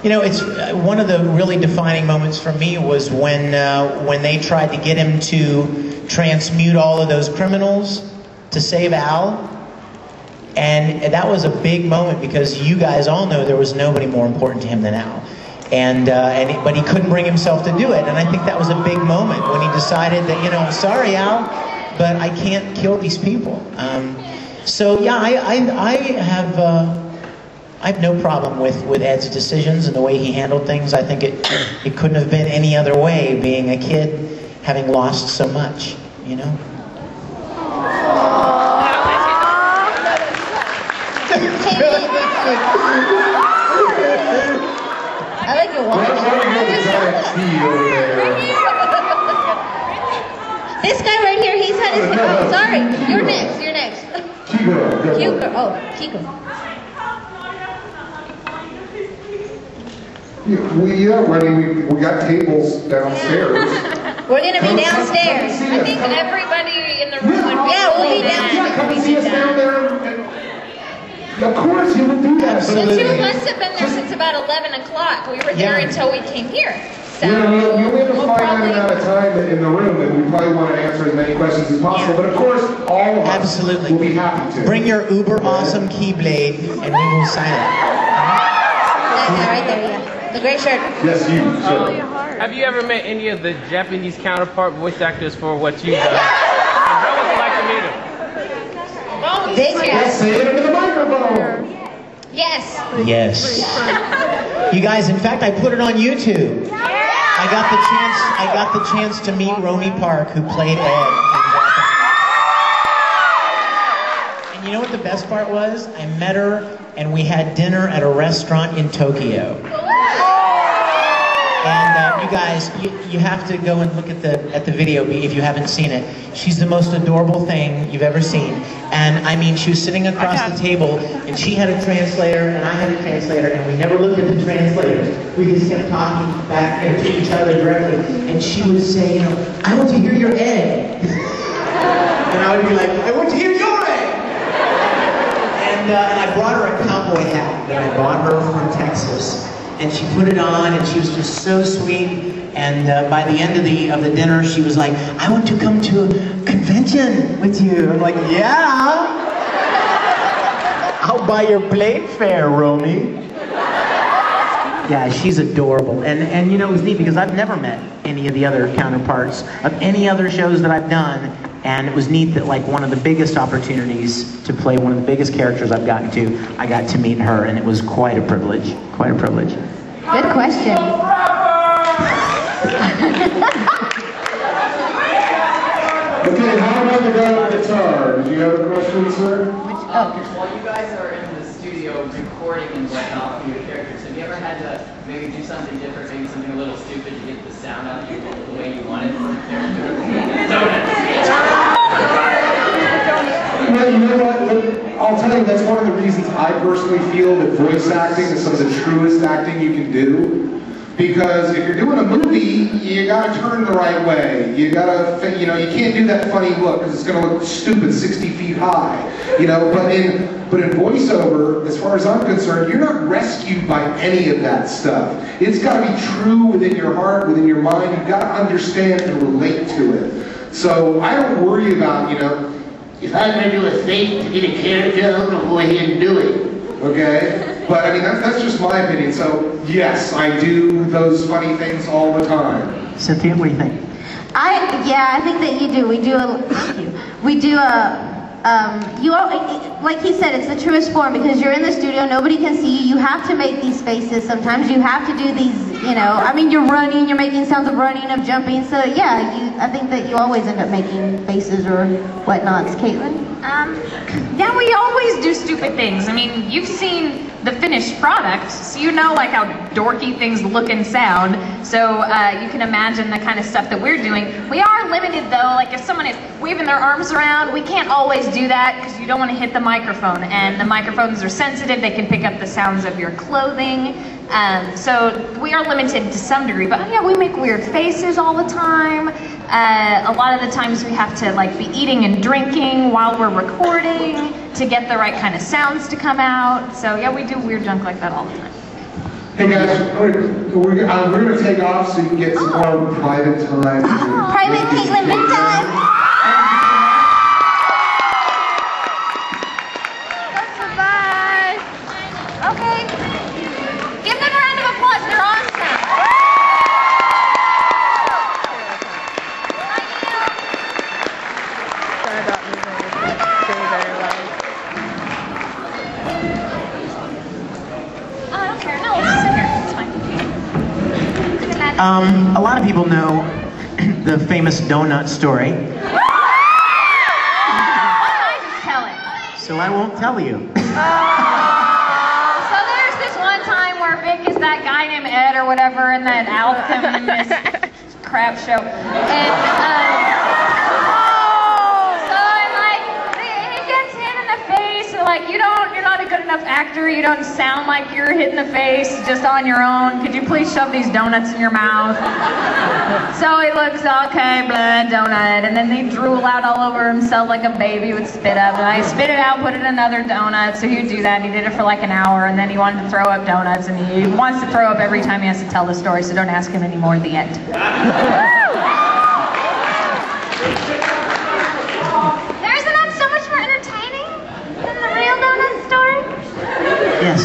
It's one of the really defining moments for me was when they tried to get him to transmute all of those criminals to save Al. And that was a big moment because you guys all know there was nobody more important to him than Al. But he couldn't bring himself to do it. And I think that was a big moment when he decided that, I'm sorry, Al, but I can't kill these people. So yeah, I have no problem with Ed's decisions and the way he handled things. I think it couldn't have been any other way, being a kid, having lost so much, I like your watch. This guy right here, he's had his... Oh, sorry. You're next. Kiko. Oh, Kiko. We got tables downstairs. We're going to be downstairs. I think everybody in the room would be... Yeah, we'll be downstairs. Come and see us down there. Of course, you would do that. The two of us have been there since about 11 o'clock. We were there until we came here. So you only have a finite amount of time in the room, and we probably want to answer as many questions as possible. But of course, all of us will be happy to. Bring your uber awesome keyblade, and we will sign it. That guy right there, yeah. The gray shirt. Yes, you. Sure. Have you ever met any of the Japanese counterpart voice actors for what you've done? How would you like to meet them? Yes, say it into the microphone. Yes. Yes. You guys, in fact, I put it on YouTube. I got the chance to meet Romy Park, who played Ed. And you know what the best part was? I met her, and we had dinner at a restaurant in Tokyo. And you guys, you have to go and look at the video if you haven't seen it. She's the most adorable thing you've ever seen. And I mean, she was sitting across the table, and she had a translator, and I had a translator, and we never looked at the translators. We just kept talking back to each other directly. And she would say, I want to hear your Ed. And I would be like, I want to hear your Ed. And I brought her a cowboy hat that I bought her from Texas. And she put it on, and she was just so sweet. And by the end of the dinner, she was like, I want to come to a convention with you. I'm like, yeah. I'll buy your plane fare, Romy. Yeah, she's adorable. And it was neat because I've never met any of the other counterparts of any other shows that I've done. And it was neat that one of the biggest opportunities to play one of the biggest characters I've gotten to, I got to meet her, and it was quite a privilege. Quite a privilege. Good question. Okay, how about the guy with the guitar? Did you have a question, sir? While you guys are in the studio recording and whatnot for your characters, have you ever had to maybe do something different, maybe something a little stupid to get the sound out of you the way you want it from the character? Well, you know what? I'll tell you, that's one of the reasons I personally feel that voice acting is some of the truest acting you can do. Because if you're doing a movie, you gotta turn the right way. You gotta, you can't do that funny look because it's gonna look stupid 60 feet high. But in voiceover, as far as I'm concerned, you're not rescued by any of that stuff. It's gotta be true within your heart, within your mind. You've gotta understand and relate to it. So I don't worry about, if I'm gonna do a thing to get a character, I'm gonna go ahead and do it. Okay? But I mean, that's just my opinion. So yes, I do those funny things all the time. Cynthia, what do you think? I think that you do. We do like he said, it's the truest form because you're in the studio, nobody can see you. You have to make these faces. Sometimes you have to do these, you're running, you're making sounds of running, of jumping. So yeah, I think that you always end up making faces or whatnots. Caitlin? Yeah, we always do stupid things. I mean, you've seen the finished product, so you know how dorky things look and sound. So you can imagine the kind of stuff that we're doing. We are limited though, if someone is waving their arms around, we can't always do that because you don't want to hit the microphone. And the microphones are sensitive, they can pick up the sounds of your clothing. So we are limited to some degree, but yeah, we make weird faces all the time. A lot of the times we have to like be eating and drinking while we're recording to get the right kind of sounds to come out. So yeah, we do weird junk like that all the time. Hey guys, we're going to take off so you can get some more private time. Private Caitlin time. Bye. Okay. Give them a round of applause. They're awesome. Oh, I don't care. No, we'll just sit here. It's fine. A lot of people know the famous donut story, Why don't I just tell it? so I won't tell you. So there's this one time where Vic is that guy named Ed or whatever in that alchemist crap show. And so I'm like, he gets hit in the face. So like, you're not a good enough actor. You don't sound like you're hit in the face just on your own. Could you please shove these donuts in your mouth? So he looks, okay, blah, donut. And then they drool out all over himself like a baby would spit up. And I spit it out, put it in another donut. So he would do that. And he did it for like an hour. And then he wanted to throw up donuts. And he wants to throw up every time he has to tell the story. So don't ask him anymore at the end. Isn't that so much more entertaining than the real donut story? Yes.